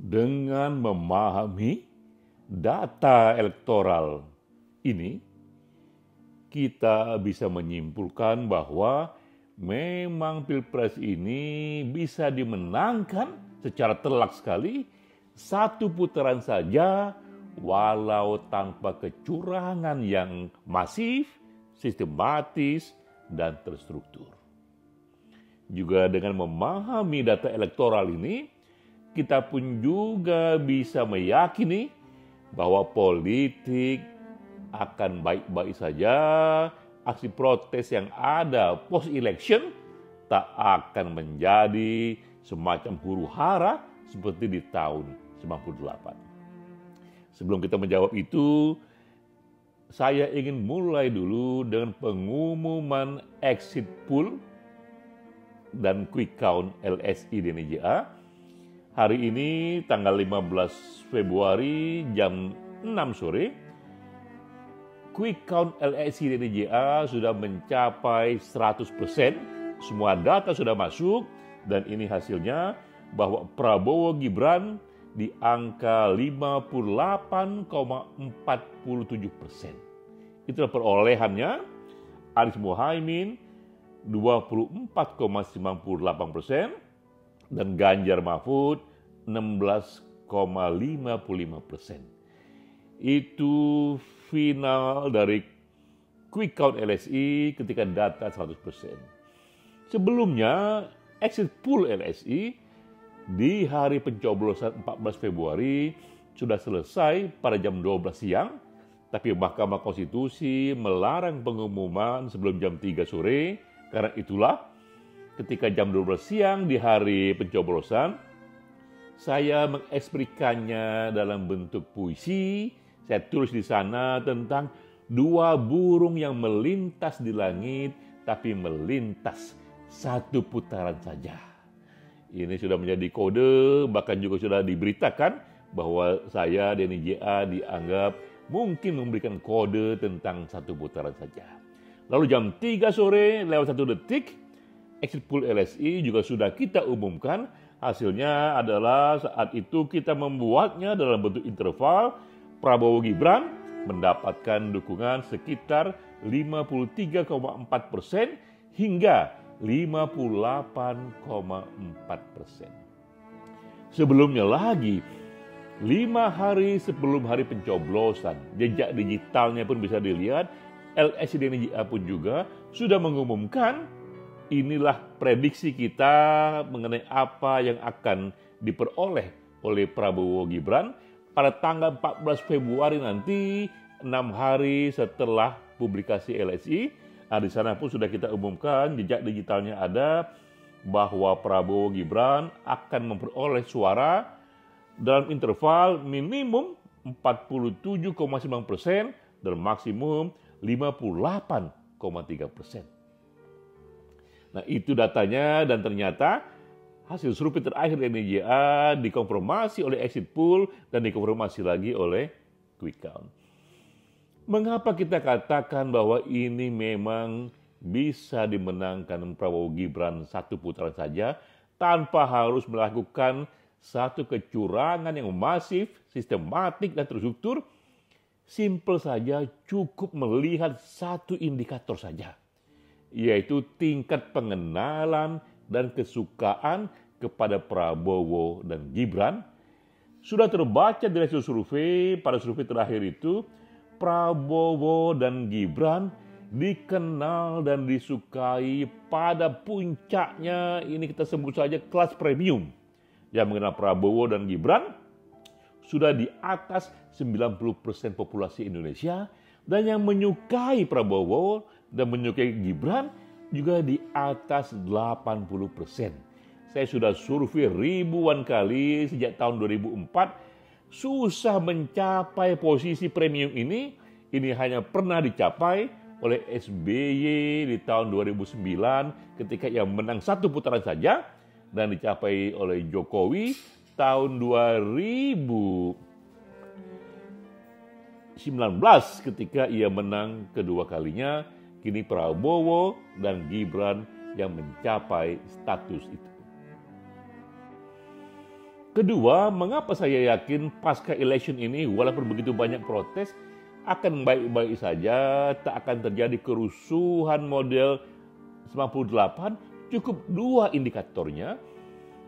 Dengan memahami data elektoral ini, kita bisa menyimpulkan bahwa memang Pilpres ini bisa dimenangkan secara telak sekali satu putaran saja walau tanpa kecurangan yang masif, sistematis, dan terstruktur. Juga dengan memahami data elektoral ini, kita pun juga bisa meyakini bahwa politik akan baik-baik saja, aksi protes yang ada post-election tak akan menjadi semacam huru-hara seperti di tahun 98. Sebelum kita menjawab itu, saya ingin mulai dulu dengan pengumuman exit poll dan quick count LSI DNJA. Hari ini tanggal 15 Februari jam 6 sore, quick count LSI DNJA sudah mencapai 100%. Semua data sudah masuk dan ini hasilnya bahwa Prabowo Gibran di angka 58,47%. Itulah perolehannya. Anies Muhaimin 24,98% dan Ganjar Mahfud 16,55%. Itu final dari quick count LSI ketika data 100%. Sebelumnya exit poll LSI di hari pencoblosan 14 Februari sudah selesai pada jam 12 siang, tapi Mahkamah Konstitusi melarang pengumuman sebelum jam 3 sore. Karena itulah ketika jam 12 siang di hari pencoblosan, saya mengekspresikannya dalam bentuk puisi. Saya tulis di sana tentang dua burung yang melintas di langit, tapi melintas satu putaran saja. Ini sudah menjadi kode, bahkan juga sudah diberitakan bahwa saya DNJA dianggap mungkin memberikan kode tentang satu putaran saja. Lalu jam 3 sore lewat 1 detik, exit poll LSI juga sudah kita umumkan. Hasilnya adalah saat itu kita membuatnya dalam bentuk interval. Prabowo Gibran mendapatkan dukungan sekitar 53,4% hingga 58,4%. Sebelumnya lagi, 5 hari sebelum hari pencoblosan, jejak digitalnya pun bisa dilihat, LSI DNJA pun juga sudah mengumumkan inilah prediksi kita mengenai apa yang akan diperoleh oleh Prabowo Gibran pada tanggal 14 Februari nanti, 6 hari setelah publikasi LSI. Nah, di sana pun sudah kita umumkan, jejak digitalnya ada, bahwa Prabowo Gibran akan memperoleh suara dalam interval minimum 47,9% dan maksimum 58,3%. Nah, itu datanya dan ternyata hasil survei terakhir DNJA dikonfirmasi oleh exit poll dan dikonfirmasi lagi oleh quick count. Mengapa kita katakan bahwa ini memang bisa dimenangkan Prabowo Gibran satu putaran saja tanpa harus melakukan satu kecurangan yang masif, sistematik, dan terstruktur? Simpel saja, cukup melihat satu indikator saja, yaitu tingkat pengenalan dan kesukaan kepada Prabowo dan Gibran. Sudah terbaca dari hasil survei, pada survei terakhir itu, Prabowo dan Gibran dikenal dan disukai pada puncaknya, ini kita sebut saja kelas premium. Yang mengenal Prabowo dan Gibran sudah di atas 90% populasi Indonesia, dan yang menyukai Prabowo dan menyukai Gibran juga di atas 80%. Saya sudah survei ribuan kali sejak tahun 2004, susah mencapai posisi premium ini. Ini hanya pernah dicapai oleh SBY di tahun 2009 ketika ia menang satu putaran saja, dan dicapai oleh Jokowi tahun 2019 ketika ia menang kedua kalinya. Kini Prabowo dan Gibran yang mencapai status itu. Kedua, mengapa saya yakin pasca election ini walaupun begitu banyak protes akan baik-baik saja, tak akan terjadi kerusuhan model 98, cukup dua indikatornya.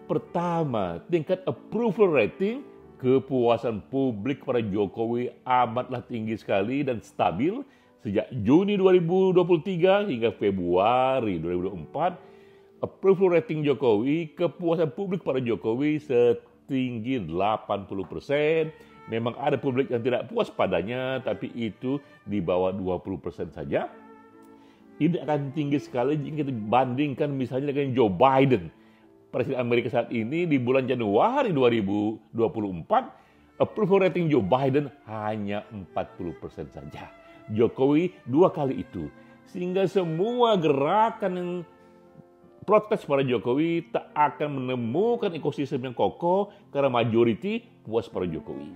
Pertama, tingkat approval rating, kepuasan publik pada Jokowi amatlah tinggi sekali dan stabil sejak Juni 2023 hingga Februari 2024. Approval rating Jokowi, kepuasan publik pada Jokowi setinggi 80%. Memang ada publik yang tidak puas padanya, tapi itu di bawah 20% saja. Ini akan tinggi sekali jika kita bandingkan misalnya dengan Joe Biden, Presiden Amerika saat ini. Di bulan Januari 2024, approval rating Joe Biden hanya 40% saja. Jokowi 2 kali itu. Sehingga semua gerakan yang protes pada Jokowi tak akan menemukan ekosistem yang kokoh karena majority puas pada Jokowi.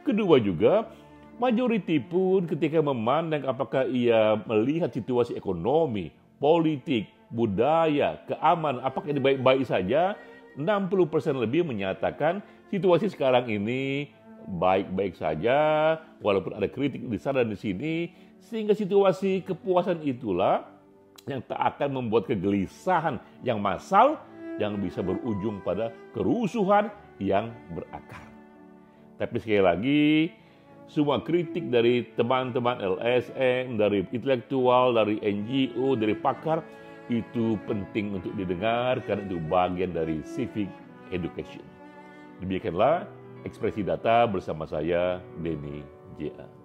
Kedua juga, majority pun ketika memandang apakah ia melihat situasi ekonomi, politik, budaya, keamanan, apakah ini baik-baik saja, 60% lebih menyatakan situasi sekarang ini baik-baik saja, walaupun ada kritik di sana dan di sini, sehingga situasi kepuasan itulah yang tak akan membuat kegelisahan yang massal yang bisa berujung pada kerusuhan yang berakar. Tapi sekali lagi, semua kritik dari teman-teman LSM, dari intelektual, dari NGO, dari pakar, itu penting untuk didengar karena itu bagian dari civic education. Demikianlah Ekspresi Data bersama saya, Denny J.A.